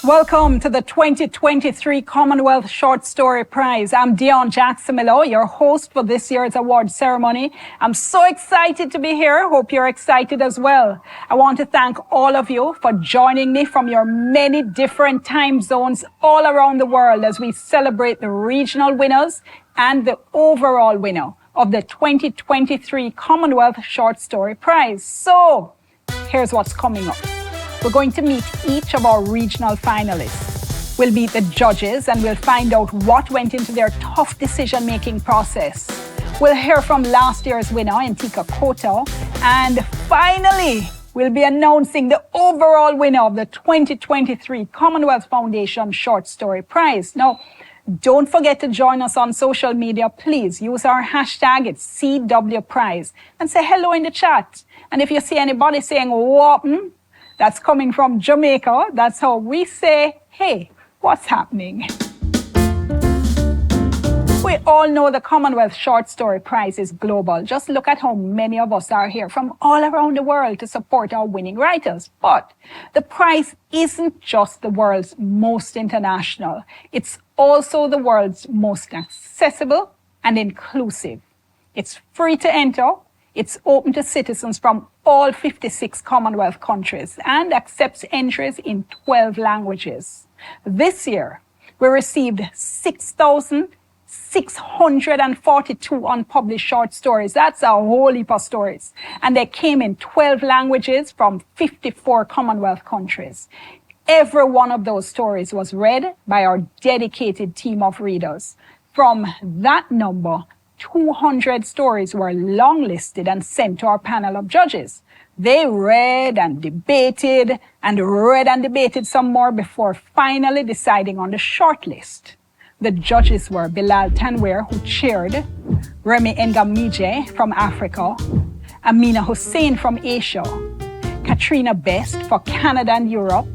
Welcome to the 2023 Commonwealth Short Story Prize. I'm Dion Jackson-Milo, your host for this year's award ceremony. I'm so excited to be here. Hope you're excited as well. I want to thank all of you for joining me from your many different time zones all around the world as we celebrate the regional winners and the overall winner of the 2023 Commonwealth Short Story Prize. So, here's what's coming up. We're going to meet each of our regional finalists. We'll meet the judges and we'll find out what went into their tough decision-making process. We'll hear from last year's winner, Ntika Koto. And finally, we'll be announcing the overall winner of the 2023 Commonwealth Foundation Short Story Prize. Now, don't forget to join us on social media. Please use our hashtag, it's CW Prize, and say hello in the chat. And if you see anybody saying, "Whoppin'," that's coming from Jamaica. That's how we say, hey, what's happening? We all know the Commonwealth Short Story Prize is global. Just look at how many of us are here from all around the world to support our winning writers. But the prize isn't just the world's most international. It's also the world's most accessible and inclusive. It's free to enter. It's open to citizens from all 56 Commonwealth countries and accepts entries in 12 languages. This year, we received 6,642 unpublished short stories. That's a whole heap of stories. And they came in 12 languages from 54 Commonwealth countries. Every one of those stories was read by our dedicated team of readers. From that number, 200 stories were long-listed and sent to our panel of judges. They read and debated some more before finally deciding on the shortlist. The judges were Bilal Tanweer, who chaired, Remy Ngamije from Africa, Amina Hussein from Asia, Katrina Best for Canada and Europe,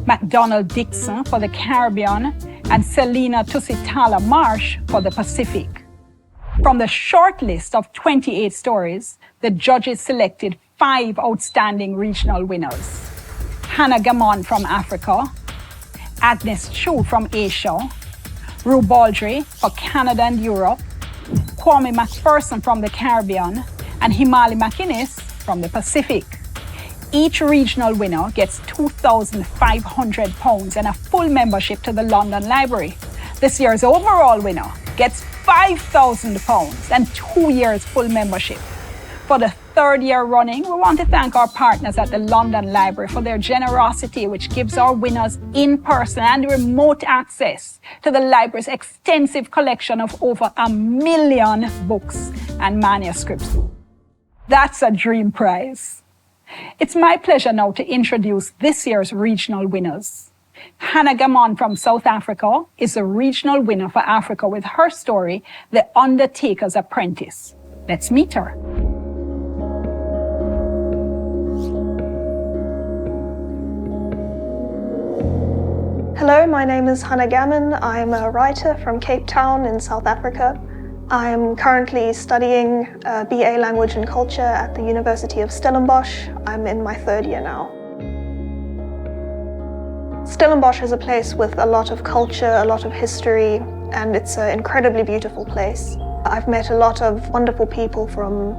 McDonald Dixon for the Caribbean, and Selena Tusitala Marsh for the Pacific. From the short list of 28 stories, the judges selected 5 outstanding regional winners. Hana Gammon from Africa, Agnes Chew from Asia, Rue Baldry for Canada and Europe, Kwame McPherson from the Caribbean, and Himali McInnes from the Pacific. Each regional winner gets £2,500 and a full membership to the London Library. This year's overall winner gets £5,000 and 2 years full membership. For the 3rd year running, we want to thank our partners at the London Library for their generosity, which gives our winners in-person and remote access to the library's extensive collection of over 1 million books and manuscripts. That's a dream prize. It's my pleasure now to introduce this year's regional winners. Hana Gammon from South Africa is the regional winner for Africa with her story, The Undertaker's Apprentice. Let's meet her. Hello, my name is Hana Gammon. I'm a writer from Cape Town in South Africa. I'm currently studying BA Language and Culture at the University of Stellenbosch. I'm in my 3rd year now. Stellenbosch is a place with a lot of culture, a lot of history, and it's an incredibly beautiful place. I've met a lot of wonderful people from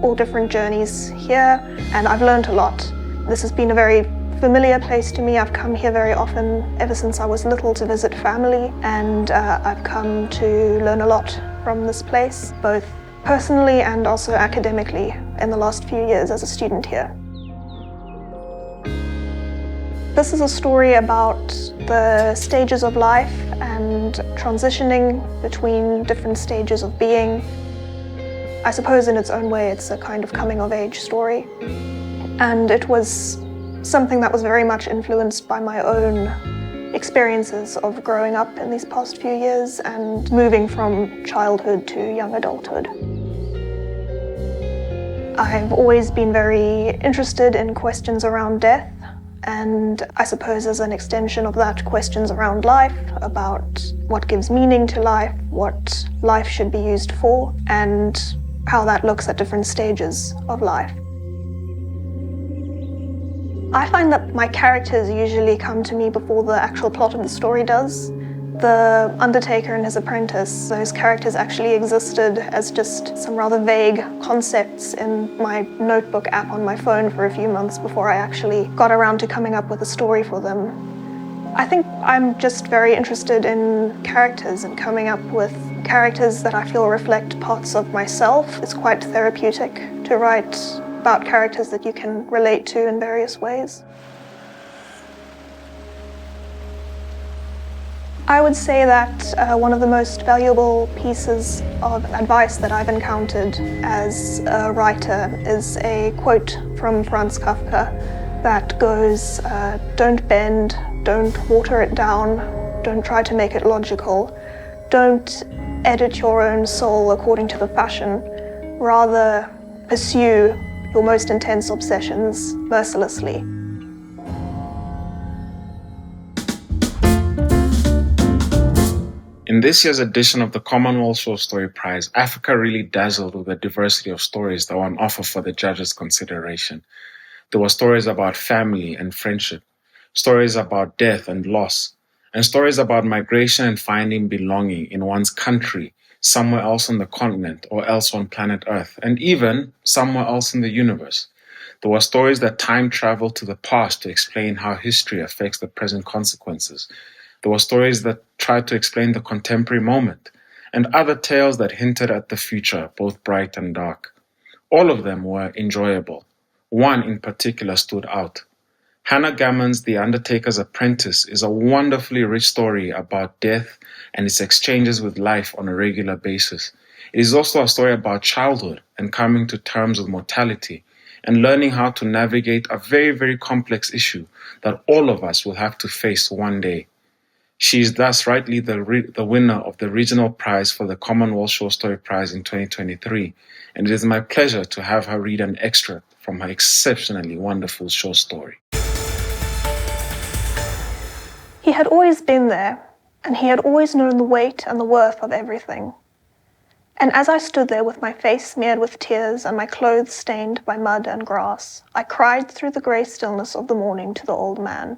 all different journeys here, and I've learned a lot. This has been a very familiar place to me. I've come here very often ever since I was little to visit family, and I've come to learn a lot from this place, both personally and also academically in the last few years as a student here. This is a story about the stages of life and transitioning between different stages of being. I suppose in its own way it's a kind of coming-of-age story. And it was something that was very much influenced by my own experiences of growing up in these past few years and moving from childhood to young adulthood. I've always been very interested in questions around death, and I suppose as an extension of that, questions around life, about what gives meaning to life, what life should be used for, and how that looks at different stages of life. I find that my characters usually come to me before the actual plot of the story does. The undertaker and his apprentice, those characters actually existed as just some rather vague concepts in my notebook app on my phone for a few months before I actually got around to coming up with a story for them. I think I'm just very interested in characters and coming up with characters that I feel reflect parts of myself. It's quite therapeutic to write about characters that you can relate to in various ways. I would say that one of the most valuable pieces of advice that I've encountered as a writer is a quote from Franz Kafka that goes, "Don't bend, don't water it down, don't try to make it logical, don't edit your own soul according to the fashion, rather pursue your most intense obsessions mercilessly." In this year's edition of the Commonwealth Short Story Prize, Africa really dazzled with the diversity of stories that were on offer for the judges' consideration. There were stories about family and friendship, stories about death and loss, and stories about migration and finding belonging in one's country, somewhere else on the continent or else on planet Earth, and even somewhere else in the universe. There were stories that time traveled to the past to explain how history affects the present consequences. There were stories that tried to explain the contemporary moment, and other tales that hinted at the future, both bright and dark. All of them were enjoyable. One in particular stood out. Hana Gammon's The Undertaker's Apprentice is a wonderfully rich story about death and its exchanges with life on a regular basis. It is also a story about childhood and coming to terms with mortality and learning how to navigate a very, very complex issue that all of us will have to face one day. She is thus rightly the winner of the regional prize for the Commonwealth Short Story Prize in 2023, and it is my pleasure to have her read an extract from her exceptionally wonderful short story. He had always been there, and he had always known the weight and the worth of everything. And as I stood there with my face smeared with tears and my clothes stained by mud and grass, I cried through the grey stillness of the morning to the old man.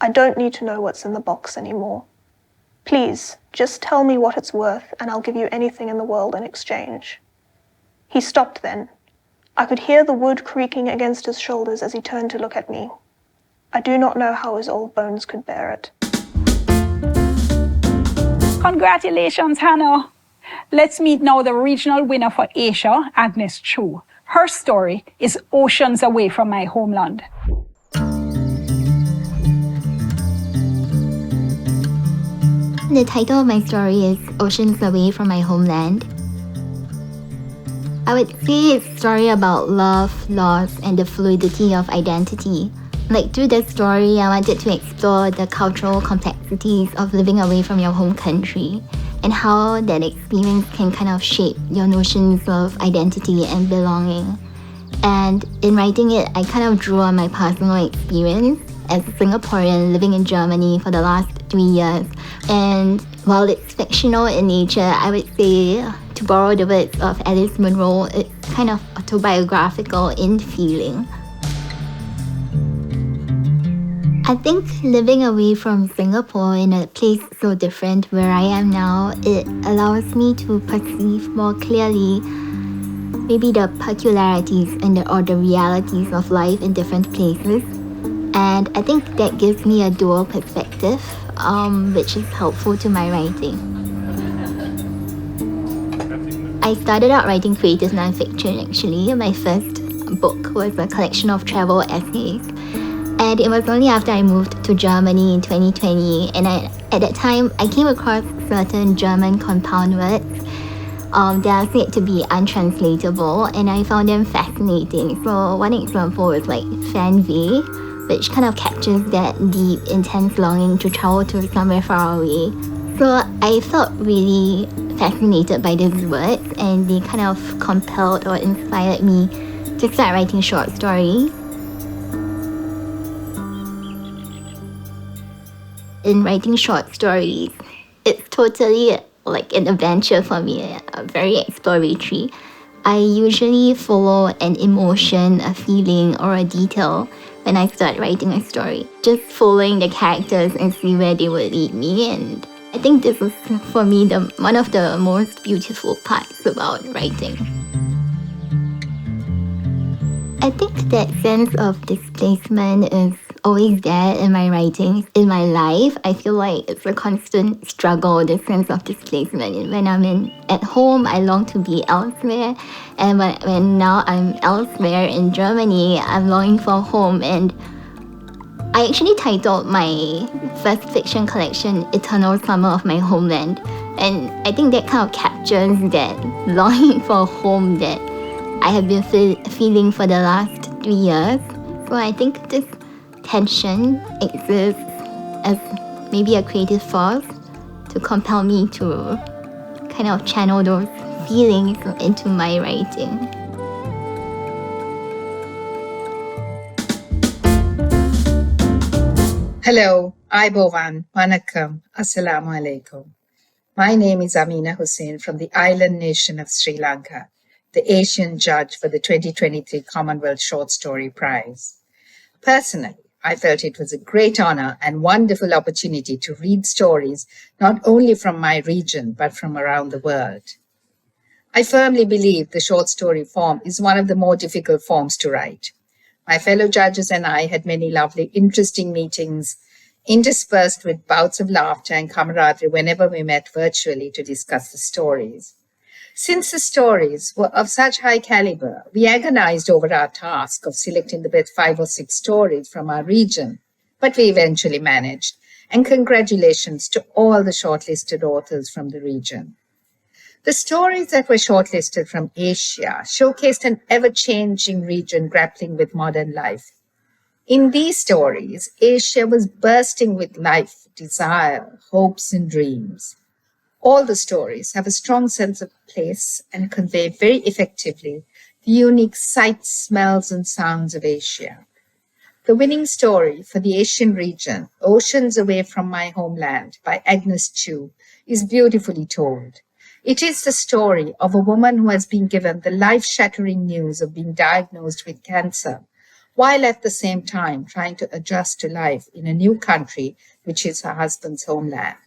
"I don't need to know what's in the box anymore. Please, just tell me what it's worth and I'll give you anything in the world in exchange." He stopped then. I could hear the wood creaking against his shoulders as he turned to look at me. I do not know how his old bones could bear it. Congratulations, Hannah. Let's meet now the regional winner for Asia, Agnes Chew. Her story is Oceans Away from My Homeland. The title of my story is Oceans Away from My Homeland. I would say it's a story about love, loss, and the fluidity of identity. Through the story, I wanted to explore the cultural complexities of living away from your home country and how that experience can kind of shape your notions of identity and belonging. And in writing it, I kind of drew on my personal experience as a Singaporean living in Germany for the last 3 years. And while it's fictional in nature, I would say, to borrow the words of Alice Munro, it's kind of autobiographical in feeling. I think living away from Singapore in a place so different where I am now, it allows me to perceive more clearly maybe the peculiarities or the realities of life in different places. And I think that gives me a dual perspective, which is helpful to my writing. I started out writing creative nonfiction actually. My first book was a collection of travel essays. And it was only after I moved to Germany in 2020, and at that time, I came across certain German compound words that are said to be untranslatable, and I found them fascinating. So one example is Fernweh, which kind of captures that deep, intense longing to travel to somewhere far away. So I felt really fascinated by these words, and they kind of compelled or inspired me to start writing short stories. In writing short stories, it's totally an adventure for me, very exploratory. I usually follow an emotion, a feeling, or a detail, when I start writing a story. Just following the characters and see where they will lead me. And I think this is, for me, one of the most beautiful parts about writing. I think that sense of displacement is always there in my writing. In my life, I feel like it's a constant struggle, the sense of displacement. When I'm at home, I long to be elsewhere. And when now I'm elsewhere in Germany, I'm longing for home. And I actually titled my first fiction collection, Eternal Summer of My Homeland. And I think that kind of captures that longing for home that I have been feeling for the last 3 years. So I think this tension exists as maybe a creative force to compel me to kind of channel those feelings into my writing. Hello, Aibovan, Vanakkam, Assalamu alaikum. My name is Amina Hussain from the island nation of Sri Lanka, the Asian judge for the 2023 Commonwealth Short Story Prize. Personally, I felt it was a great honor and wonderful opportunity to read stories not only from my region, but from around the world. I firmly believe the short story form is one of the more difficult forms to write. My fellow judges and I had many lovely, interesting meetings, interspersed with bouts of laughter and camaraderie whenever we met virtually to discuss the stories. Since the stories were of such high caliber, we agonized over our task of selecting the best 5 or 6 stories from our region, but we eventually managed, and congratulations to all the shortlisted authors from the region. The stories that were shortlisted from Asia showcased an ever-changing region grappling with modern life. In these stories, Asia was bursting with life, desire, hopes, and dreams. All the stories have a strong sense of place and convey very effectively the unique sights, smells, and sounds of Asia. The winning story for the Asian region, Oceans Away from My Homeland by Agnes Chew, is beautifully told. It is the story of a woman who has been given the life-shattering news of being diagnosed with cancer, while at the same time trying to adjust to life in a new country, which is her husband's homeland.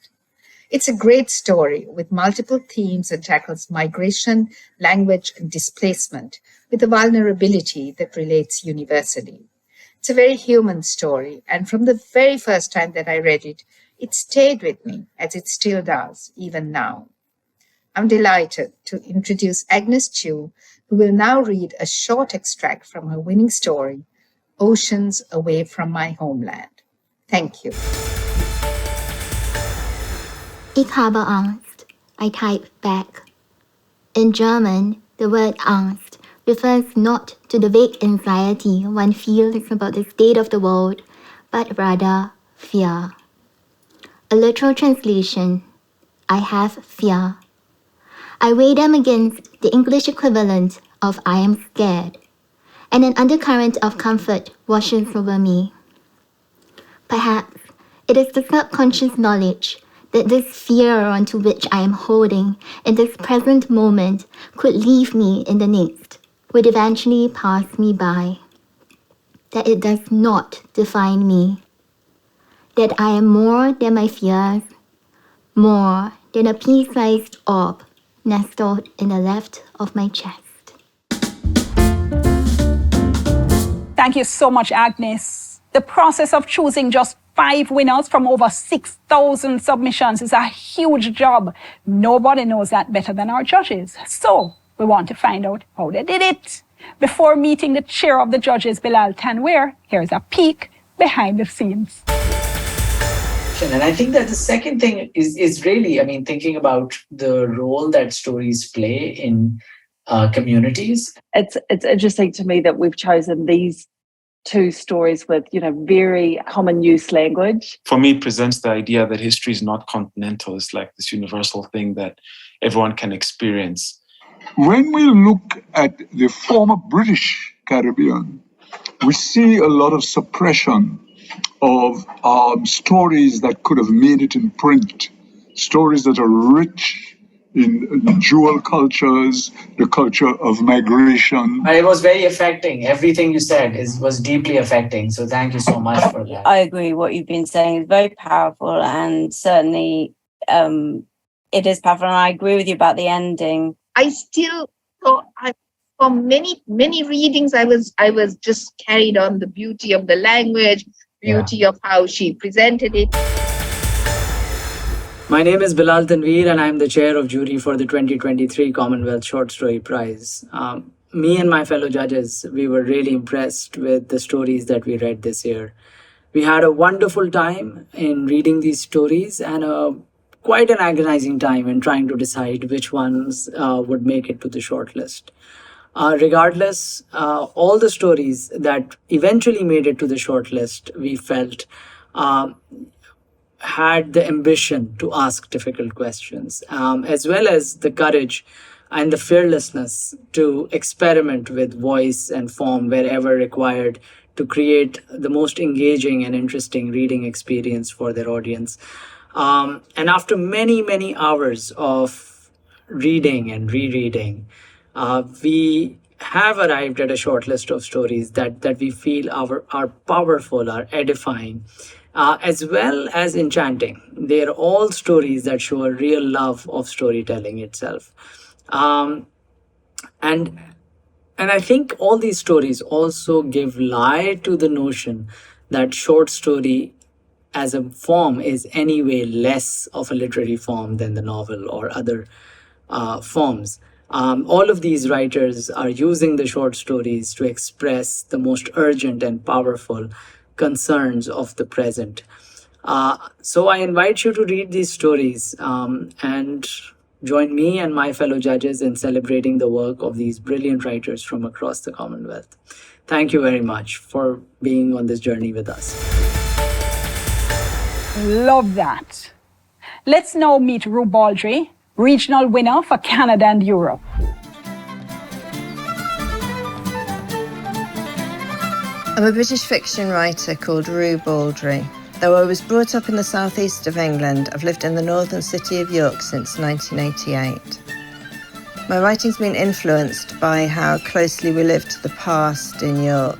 It's a great story with multiple themes and tackles migration, language, and displacement with a vulnerability that relates universally. It's a very human story, and from the very first time that I read it, it stayed with me, as it still does, even now. I'm delighted to introduce Agnes Chew, who will now read a short extract from her winning story, Oceans Away from My Homeland. Thank you. Ich habe Angst. I type back. In German, the word Angst refers not to the vague anxiety one feels about the state of the world, but rather fear. A literal translation, I have fear. I weigh them against the English equivalent of I am scared, and an undercurrent of comfort washes over me. Perhaps it is the subconscious knowledge that this fear onto which I am holding in this present moment could leave me in the next, would eventually pass me by. That it does not define me. That I am more than my fears, more than a pea-sized orb nestled in the left of my chest. Thank you so much, Agnes. The process of choosing just 5 winners from over 6,000 submissions is a huge job. Nobody knows that better than our judges. So we want to find out how they did it. Before meeting the chair of the judges, Bilal Tanweer, here's a peek behind the scenes. And I think that the second thing is really, thinking about the role that stories play in communities. It's interesting to me that we've chosen these 2 stories with, very common use language. For me, it presents the idea that history is not continental. It's like this universal thing that everyone can experience. When we look at the former British Caribbean, we see a lot of suppression of stories that could have made it in print, stories that are rich in dual cultures, the culture of migration. It was very affecting. Everything you said was deeply affecting. So thank you so much for that. I agree. What you've been saying is very powerful, and certainly it is powerful. And I agree with you about the ending. I still thought for many readings, I was just carried on the beauty of the language, beauty of how she presented it. My name is Bilal Tanveer, and I'm the chair of jury for the 2023 Commonwealth Short Story Prize. Me and my fellow judges, we were really impressed with the stories that we read this year. We had a wonderful time in reading these stories and quite an agonizing time in trying to decide which ones would make it to the shortlist. Regardless, all the stories that eventually made it to the shortlist, we felt had the ambition to ask difficult questions, as well as the courage and the fearlessness to experiment with voice and form wherever required to create the most engaging and interesting reading experience for their audience. And after many hours of reading and rereading, we have arrived at a short list of stories that we feel are powerful, are edifying, as well as enchanting. They are all stories that show a real love of storytelling itself. And I think all these stories also give lie to the notion that short story as a form is anyway less of a literary form than the novel or other forms. All of these writers are using the short stories to express the most urgent and powerful concerns of the present. So I invite you to read these stories and join me and my fellow judges in celebrating the work of these brilliant writers from across the Commonwealth. Thank you very much for being on this journey with us. Love that. Let's now meet Rue Baldry, regional winner for Canada and Europe. I'm a British fiction writer called Rue Baldry. Though I was brought up in the southeast of England, I've lived in the northern city of York since 1988. My writing's been influenced by how closely we live to the past in York.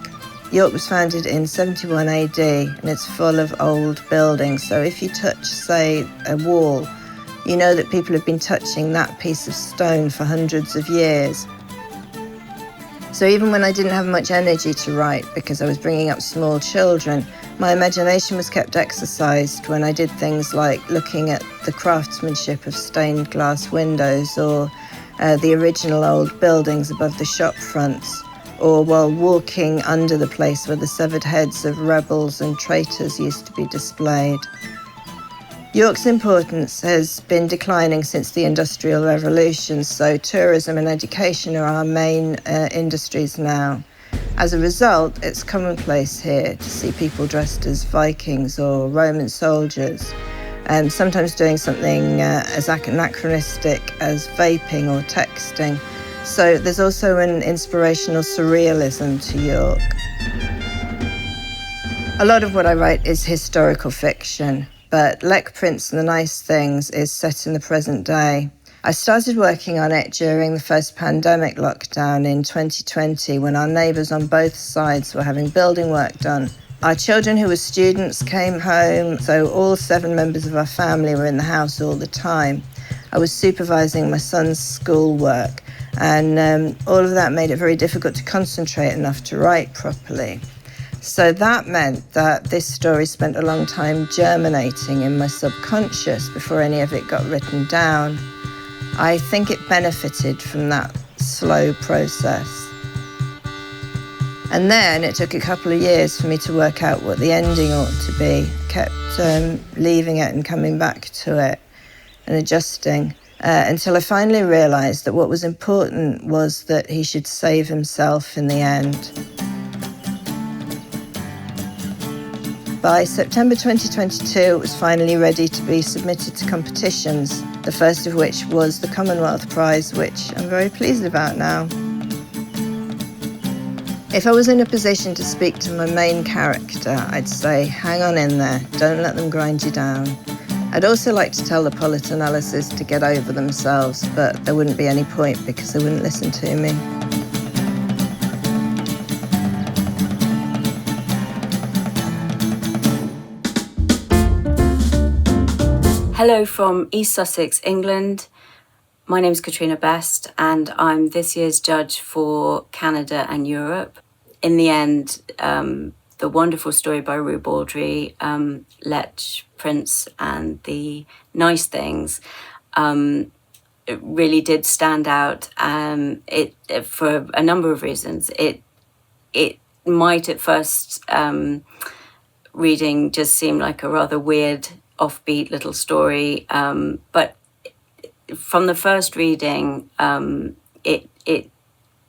York was founded in 71 AD and it's full of old buildings, so if you touch, say, a wall, you know that people have been touching that piece of stone for hundreds of years. So even when I didn't have much energy to write because I was bringing up small children, my imagination was kept exercised when I did things like looking at the craftsmanship of stained glass windows or the original old buildings above the shop fronts, or while walking under the place where the severed heads of rebels and traitors used to be displayed. York's importance has been declining since the Industrial Revolution, so tourism and education are our main industries now. As a result, it's commonplace here to see people dressed as Vikings or Roman soldiers, and sometimes doing something as anachronistic as vaping or texting. So there's also an inspirational surrealism to York. A lot of what I write is historical fiction, but Lech Prince and the Nice Things is set in the present day. I started working on it during the first pandemic lockdown in 2020 when our neighbours on both sides were having building work done. Our children who were students came home, so all 7 members of our family were in the house all the time. I was supervising my son's schoolwork, and all of that made it very difficult to concentrate enough to write properly. So that meant that this story spent a long time germinating in my subconscious before any of it got written down. I think it benefited from that slow process. And then it took a couple of years for me to work out what the ending ought to be. I kept leaving it and coming back to it and adjusting until I finally realised that what was important was that he should save himself in the end. By September 2022, it was finally ready to be submitted to competitions, the first of which was the Commonwealth Prize, which I'm very pleased about now. If I was in a position to speak to my main character, I'd say, hang on in there, don't let them grind you down. I'd also like to tell the polit analysis to get over themselves, but there wouldn't be any point because they wouldn't listen to me. Hello from East Sussex, England. My name is Katrina Best, and I'm this year's judge for Canada and Europe. In the end, the wonderful story by Rue Baldry, Lech, Prince and the Nice Things, it really did stand out. It for a number of reasons. It might at first reading just seem like a rather weird, offbeat little story, but from the first reading, it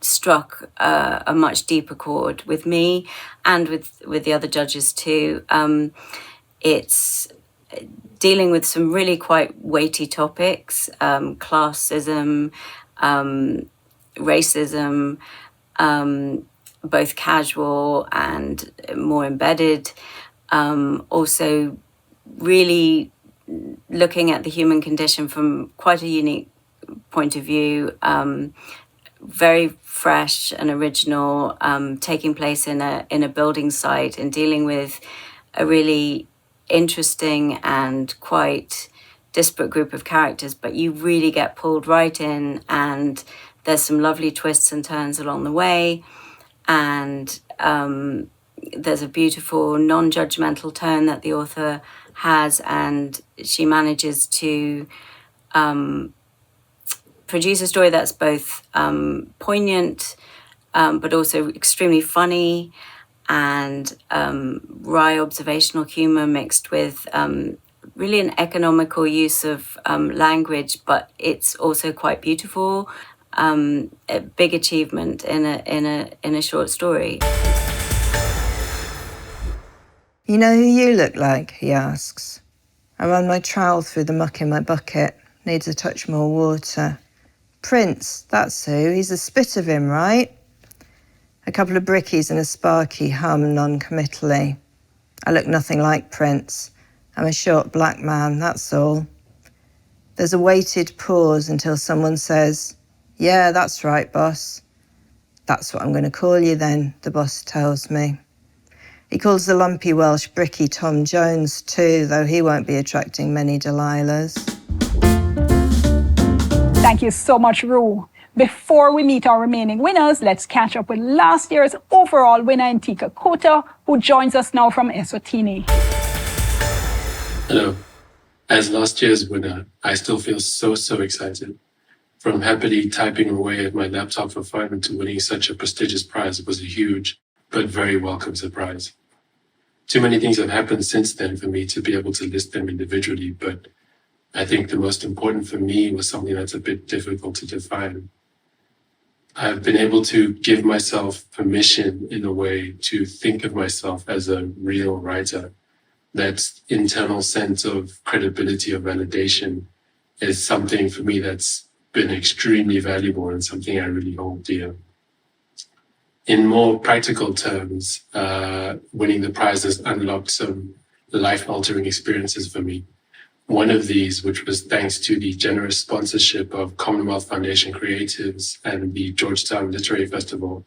struck a much deeper chord with me and with the other judges too. It's dealing with some really quite weighty topics, classism, racism, both casual and more embedded. Also really looking at the human condition from quite a unique point of view, very fresh and original, taking place in a building site and dealing with a really interesting and quite disparate group of characters, but you really get pulled right in, and there's some lovely twists and turns along the way, and there's a beautiful non-judgmental tone that the author has, and she manages to produce a story that's both poignant but also extremely funny, and wry observational humor mixed with really an economical use of language, but it's also quite beautiful. A big achievement in a short story. You know who you look like? He asks. I run my trowel through the muck in my bucket. Needs a touch more water. Prince, that's who. He's a spit of him, right? A couple of brickies and a sparky hum non-committally. I look nothing like Prince. I'm a short black man, that's all. There's a weighted pause until someone says, "Yeah, that's right, boss." "That's what I'm going to call you then," the boss tells me. He calls the lumpy Welsh bricky Tom Jones too, though he won't be attracting many Delilahs. Thank you so much, Rue. Before we meet our remaining winners, let's catch up with last year's overall winner, Ntika Kota, who joins us now from Eswatini. Hello. As last year's winner, I still feel so excited. From happily typing away at my laptop for fun to winning such a prestigious prize was a huge but very welcome surprise. Too many things have happened since then for me to be able to list them individually, but I think the most important for me was something that's a bit difficult to define. I've been able to give myself permission in a way to think of myself as a real writer. That internal sense of credibility or validation is something for me that's been extremely valuable and something I really hold dear. In more practical terms, winning the prize has unlocked some life-altering experiences for me. One of these, which was thanks to the generous sponsorship of Commonwealth Foundation Creatives and the Georgetown Literary Festival,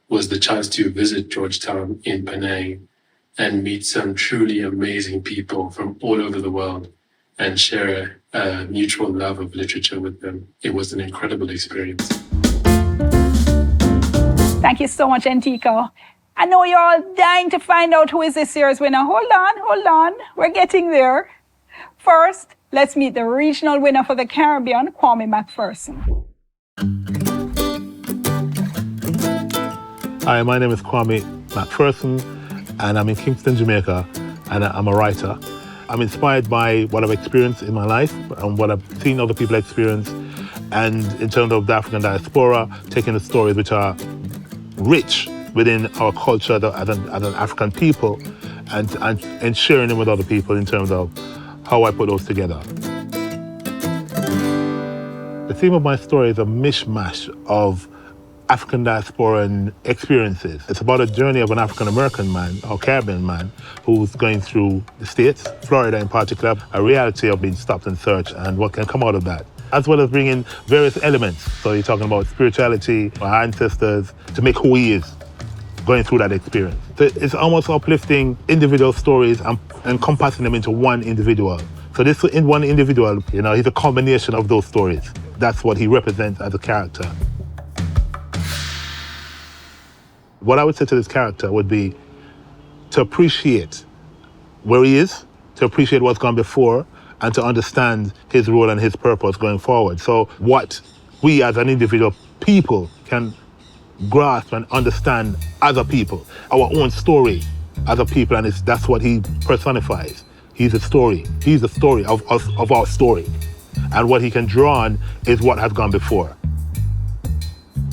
was the chance to visit Georgetown in Penang and meet some truly amazing people from all over the world and share a mutual love of literature with them. It was an incredible experience. Thank you so much, Ntika. I know you're all dying to find out who is this year's winner. Hold on. We're getting there. First, let's meet the regional winner for the Caribbean, Kwame McPherson. Hi, my name is Kwame McPherson, and I'm in Kingston, Jamaica, and I'm a writer. I'm inspired by what I've experienced in my life and what I've seen other people experience, and in terms of the African diaspora, taking the stories which are rich within our culture as an African people and sharing them with other people in terms of how I put those together. The theme of my story is a mishmash of African diasporan experiences. It's about a journey of an African-American man, or Caribbean man, who's going through the States, Florida in particular, a reality of being stopped and searched and what can come out of that, as well as bringing various elements. So you're talking about spirituality, our ancestors, to make who he is, going through that experience. So it's almost uplifting individual stories and encompassing them into one individual. So this in one individual, he's a combination of those stories. That's what he represents as a character. What I would say to this character would be to appreciate where he is, to appreciate what's gone before, and to understand his role and his purpose going forward. So what we as an individual people can grasp and understand as a people, our own story as a people, and that's what he personifies. He's a story. He's the story of our story. And what he can draw on is what has gone before.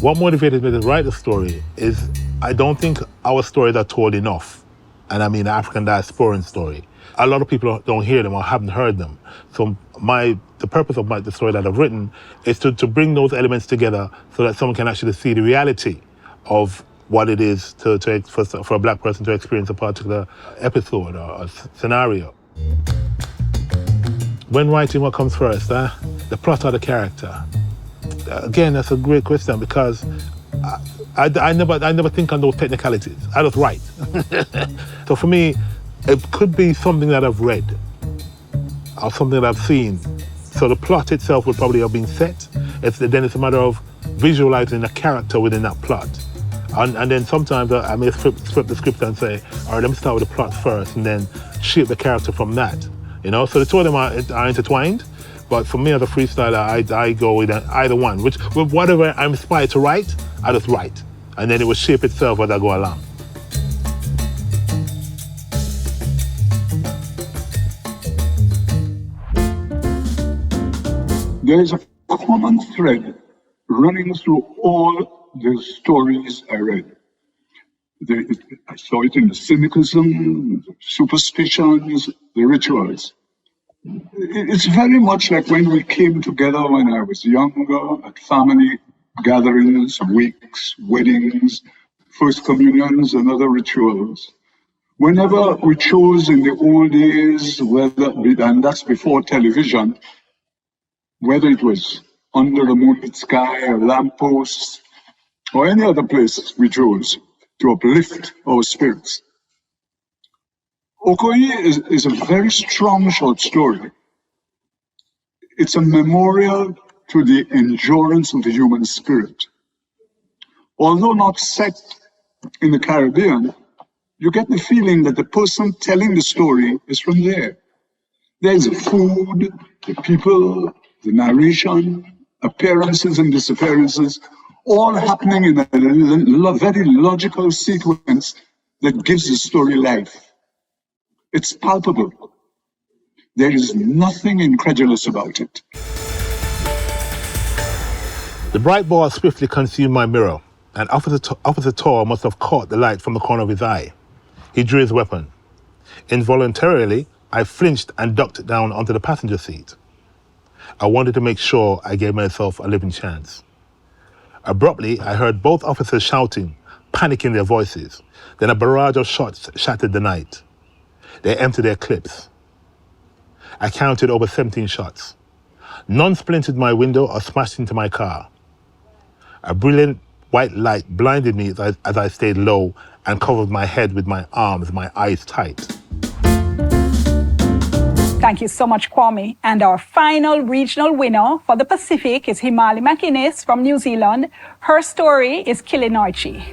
What motivated me to write the story is I don't think our stories are told enough. And I mean the African diasporan story. A lot of people don't hear them or haven't heard them. So the purpose of the story that I've written is to bring those elements together so that someone can actually see the reality of what it is for a black person to experience a particular episode or a scenario. When writing, what comes first? The plot or the character? Again, that's a great question because I never think on those technicalities. I just write. So for me, it could be something that I've read or something that I've seen. So the plot itself would probably have been set. Then it's a matter of visualizing a character within that plot. And then sometimes I may flip the script and say, all right, let me start with the plot first and then shape the character from that. So the two of them are intertwined. But for me as a freestyler, I go with either one. With whatever I'm inspired to write, I just write. And then it will shape itself as I go along. There is a common thread running through all the stories I read. I saw it in the cynicism, the superstitions, the rituals. It's very much like when we came together when I was younger at family gatherings, weeks, weddings, first communions, and other rituals. Whenever we chose in the old days, and that's before television, whether it was under the moonlit sky or lampposts or any other place we chose to uplift our spirits. Okoye is a very strong short story. It's a memorial to the endurance of the human spirit. Although not set in the Caribbean, you get the feeling that the person telling the story is from there. There's the food, the people, the narration, appearances and disappearances, all happening in a very logical sequence that gives the story life. It's palpable. There is nothing incredulous about it. The bright ball swiftly consumed my mirror, and Officer Tor must have caught the light from the corner of his eye. He drew his weapon. Involuntarily, I flinched and ducked down onto the passenger seat. I wanted to make sure I gave myself a living chance. Abruptly, I heard both officers shouting, panic in their voices. Then a barrage of shots shattered the night. They emptied their clips. I counted over 17 shots. None splintered my window or smashed into my car. A brilliant white light blinded me as I stayed low and covered my head with my arms, my eyes tight. Thank you so much, Kwame. And our final regional winner for the Pacific is Himali McInnes from New Zealand. Her story is Kilinoichi.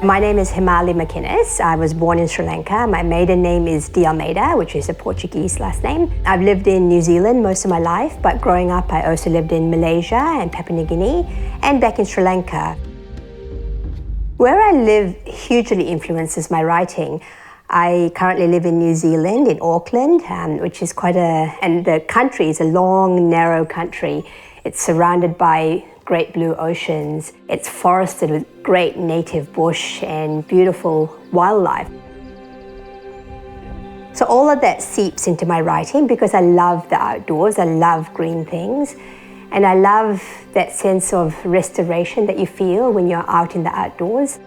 My name is Himali McInnes. I was born in Sri Lanka. My maiden name is De Almeida, which is a Portuguese last name. I've lived in New Zealand most of my life, but growing up I also lived in Malaysia and Papua New Guinea and back in Sri Lanka. Where I live hugely influences my writing. I currently live in New Zealand, in Auckland, which is and the country is a long, narrow country. It's surrounded by great blue oceans. It's forested with great native bush and beautiful wildlife. So all of that seeps into my writing because I love the outdoors, I love green things, and I love that sense of restoration that you feel when you're out in the outdoors.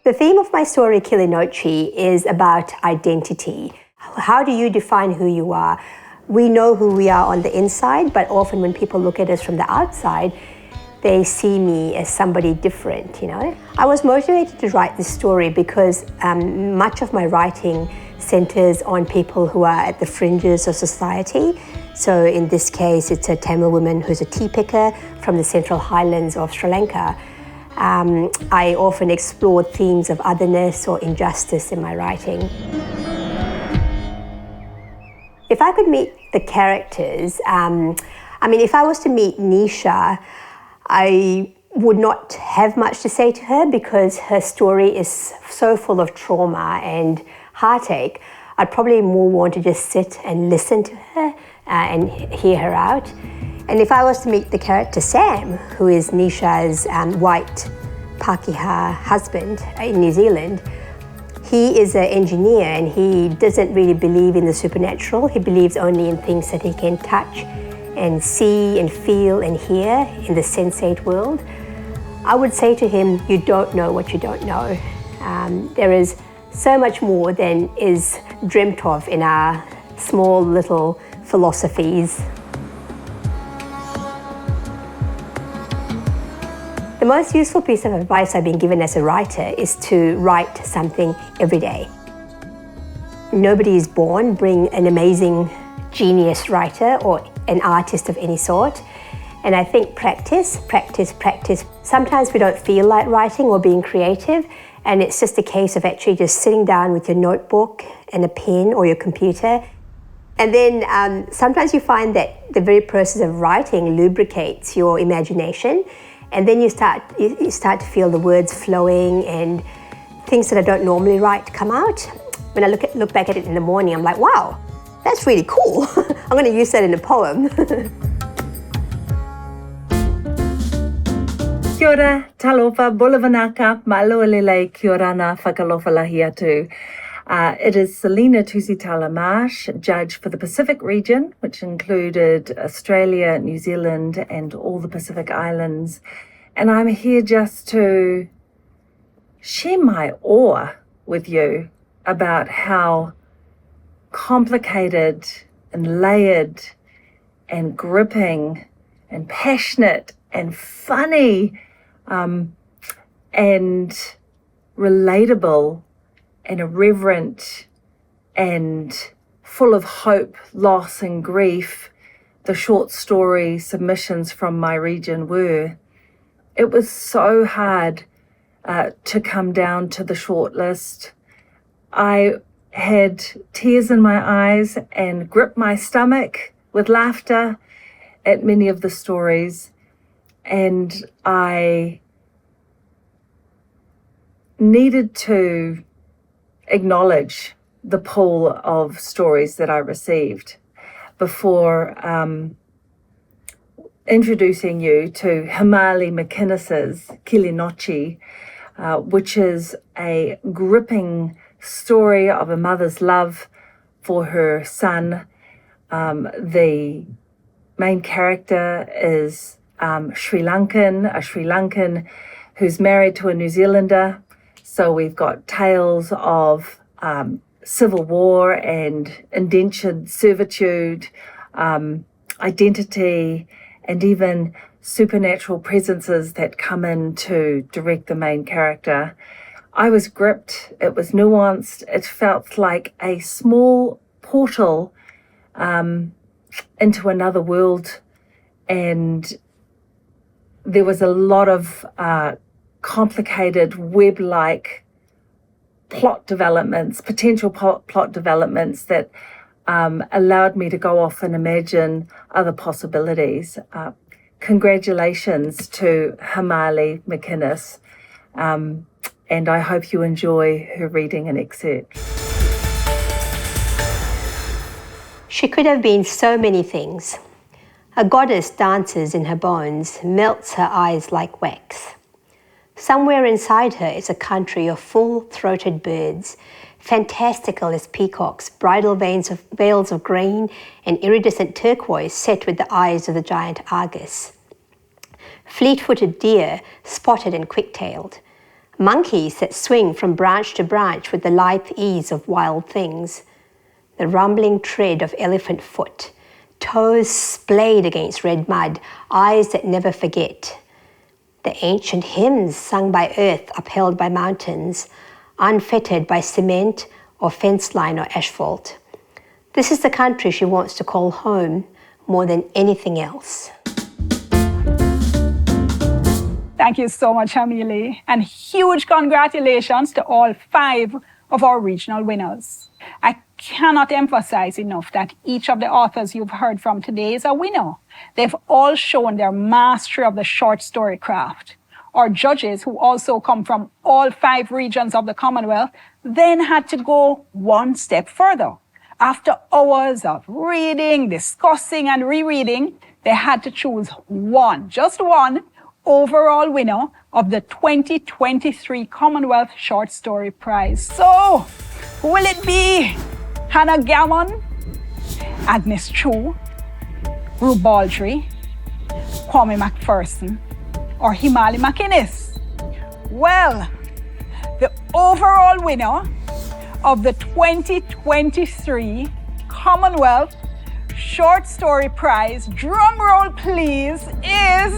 The theme of my story, Kilinochi, is about identity. How do you define who you are? We know who we are on the inside, but often when people look at us from the outside, they see me as somebody different, you know. I was motivated to write this story because much of my writing centers on people who are at the fringes of society. So in this case, it's a Tamil woman who's a tea picker from the Central Highlands of Sri Lanka. I often explored themes of otherness or injustice in my writing. If I could meet the characters, if I was to meet Nisha, I would not have much to say to her because her story is so full of trauma and heartache. I'd probably more want to just sit and listen to her and hear her out. And if I was to meet the character Sam, who is Nisha's white Pākehā husband in New Zealand, he is an engineer and he doesn't really believe in the supernatural. He believes only in things that he can touch and see and feel and hear in the sensate world. I would say to him, you don't know what you don't know. There is so much more than is dreamt of in our small little philosophies. The most useful piece of advice I've been given as a writer is to write something every day. Nobody is born being an amazing genius writer or an artist of any sort. And I think practice. Sometimes we don't feel like writing or being creative, and it's just a case of actually just sitting down with your notebook and a pen or your computer. And then sometimes you find that the very process of writing lubricates your imagination, and then you start to feel the words flowing and things that I don't normally write come out. When I look back at it in the morning, I'm like, wow, that's really cool. I'm going to use that in a poem. Kia ora, talofa, bulavanaka, maloelele, kia ora na whakalofa lahi atu. It is Selena Tusitala-Marsh, judge for the Pacific region, which included Australia, New Zealand, and all the Pacific Islands. And I'm here just to share my awe with you about how complicated and layered and gripping and passionate and funny and relatable and irreverent and full of hope, loss and grief the short story submissions from my region were. It was so hard to come down to the shortlist. I had tears in my eyes and gripped my stomach with laughter at many of the stories, and I needed to acknowledge the pool of stories that I received before introducing you to Himali McInnes's Kilinochi, which is a gripping story of a mother's love for her son. The main character is Sri Lankan who's married to a New Zealander. So we've got tales of civil war and indentured servitude, identity, and even supernatural presences that come in to direct the main character. I was gripped. It was nuanced. It felt like a small portal into another world, and there was a lot of complicated web-like plot developments, potential plot developments that allowed me to go off and imagine other possibilities. Congratulations to Himali McInnes, and I hope you enjoy her reading an excerpt. She could have been so many things. A goddess dances in her bones, melts her eyes like wax. Somewhere inside her is a country of full-throated birds, fantastical as peacocks, bridal veils of green and iridescent turquoise set with the eyes of the giant Argus. Fleet-footed deer, spotted and quick-tailed. Monkeys that swing from branch to branch with the lithe ease of wild things. The rumbling tread of elephant foot. Toes splayed against red mud, eyes that never forget. The ancient hymns sung by earth upheld by mountains, unfettered by cement or fence line or asphalt. This is the country she wants to call home more than anything else. Thank you so much, Himali, and huge congratulations to all 5 of our regional winners. I cannot emphasize enough that each of the authors you've heard from today is a winner. They've all shown their mastery of the short story craft. Our judges, who also come from all 5 regions of the Commonwealth, then had to go one step further. After hours of reading, discussing, and rereading, they had to choose one, just one, overall winner of the 2023 Commonwealth Short Story Prize. So, who will it be? Hana Gammon, Agnes Chew, Rue Baldry, Kwame McPherson, or Himali McInnes? Well, the overall winner of the 2023 Commonwealth Short Story Prize, drum roll please, is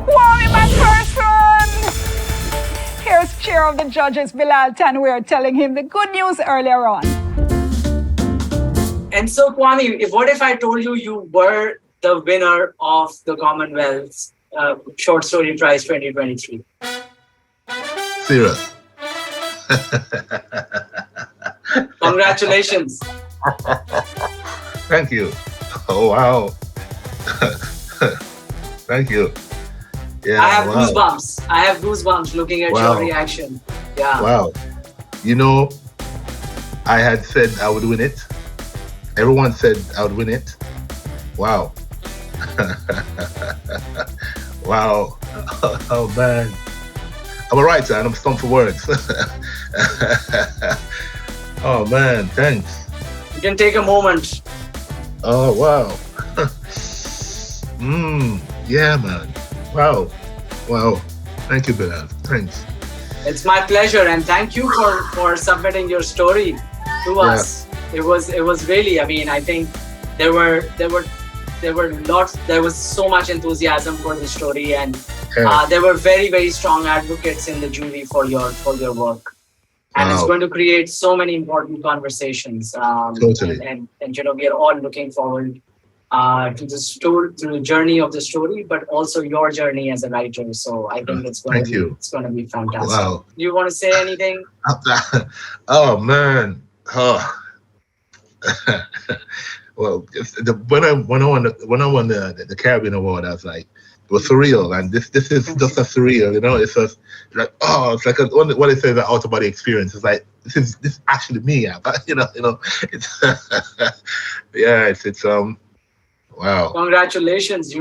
Kwame McPherson! Here's Chair of the Judges, Bilal Tanweer, telling him the good news earlier on. And so, Kwame, what if I told you you were the winner of the Commonwealth Short Story Prize 2023? Serious. Congratulations. Thank you. Oh, wow. Thank you. Yeah, I have goosebumps. I have goosebumps looking at your reaction. Yeah. Wow. You know, I had said I would win it. Everyone said I would win it. Wow. Wow. Oh, man. I'm a writer and I'm stumped for words. Oh, man. Thanks. You can take a moment. Oh, wow. Yeah, man. Wow. Wow. Thank you, Bilal. Thanks. It's my pleasure, and thank you for submitting your story to us. It was really, I mean, I think there were lots, there was so much enthusiasm for the story, and there were very, very strong advocates in the jury for your work. And it's going to create so many important conversations. Totally. And you know, we are all looking forward to the story, to the journey of the story, but also your journey as a writer. So I think it's going to be fantastic. Wow. Do you want to say anything? Oh, man. Oh. Well, when I won the Caribbean Award, I was like, it was surreal, and this is just a surreal, you know. It's just like, oh, it's like what they say is an out of body experience. It's like this is actually me, you know. It's yeah, it's wow. Congratulations,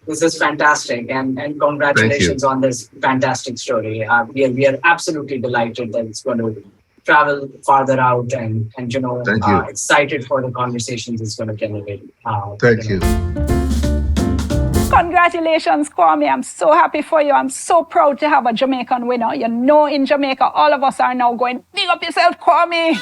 this is fantastic, and congratulations on this fantastic story. We are absolutely delighted that it's going to travel farther out, and you know, excited for the conversations it's going to generate. Thank you. Congratulations, Kwame. I'm so happy for you. I'm so proud to have a Jamaican winner. You know, in Jamaica, all of us are now going, big up yourself, Kwame.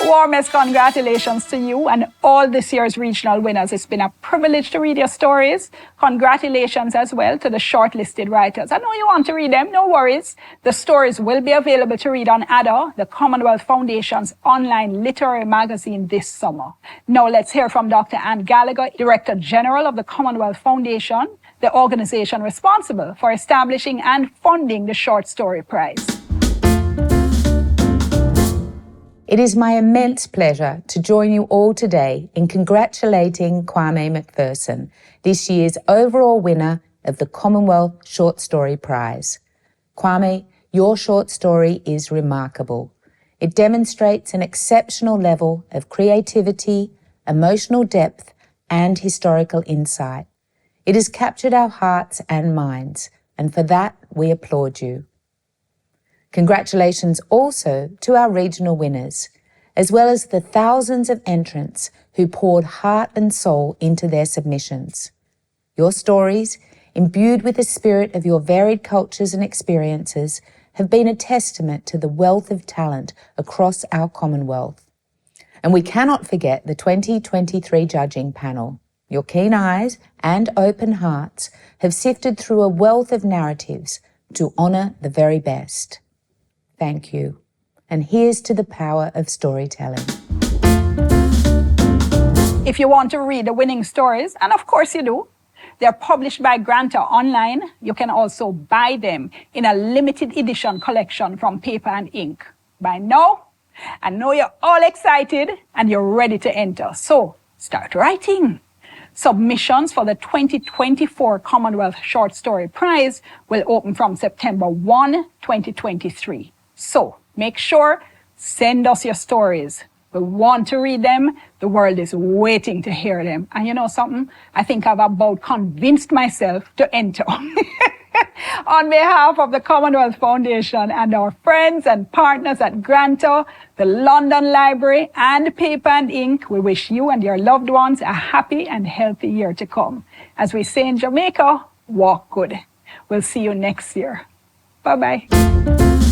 Warmest congratulations to you and all this year's regional winners. It's been a privilege to read your stories. Congratulations as well to the shortlisted writers. I know you want to read them, no worries. The stories will be available to read on ADA, the Commonwealth Foundation's online literary magazine, this summer. Now let's hear from Dr. Anne Gallagher, Director General of the Commonwealth Foundation, the organization responsible for establishing and funding the Short Story Prize. It is my immense pleasure to join you all today in congratulating Kwame McPherson, this year's overall winner of the Commonwealth Short Story Prize. Kwame, your short story is remarkable. It demonstrates an exceptional level of creativity, emotional depth, and historical insight. It has captured our hearts and minds, and for that we applaud you. Congratulations also to our regional winners, as well as the thousands of entrants who poured heart and soul into their submissions. Your stories, imbued with the spirit of your varied cultures and experiences, have been a testament to the wealth of talent across our Commonwealth. And we cannot forget the 2023 judging panel. Your keen eyes and open hearts have sifted through a wealth of narratives to honour the very best. Thank you. And here's to the power of storytelling. If you want to read the winning stories, and of course you do, they're published by Granta online. You can also buy them in a limited edition collection from Paper and Ink. By now, I know you're all excited and you're ready to enter. So start writing. Submissions for the 2024 Commonwealth Short Story Prize will open from September 1, 2023. So make sure, send us your stories. We want to read them. The world is waiting to hear them. And you know something? I think I've about convinced myself to enter. On behalf of the Commonwealth Foundation and our friends and partners at Granta, the London Library, and Paper and Ink, we wish you and your loved ones a happy and healthy year to come. As we say in Jamaica, walk good. We'll see you next year. Bye-bye.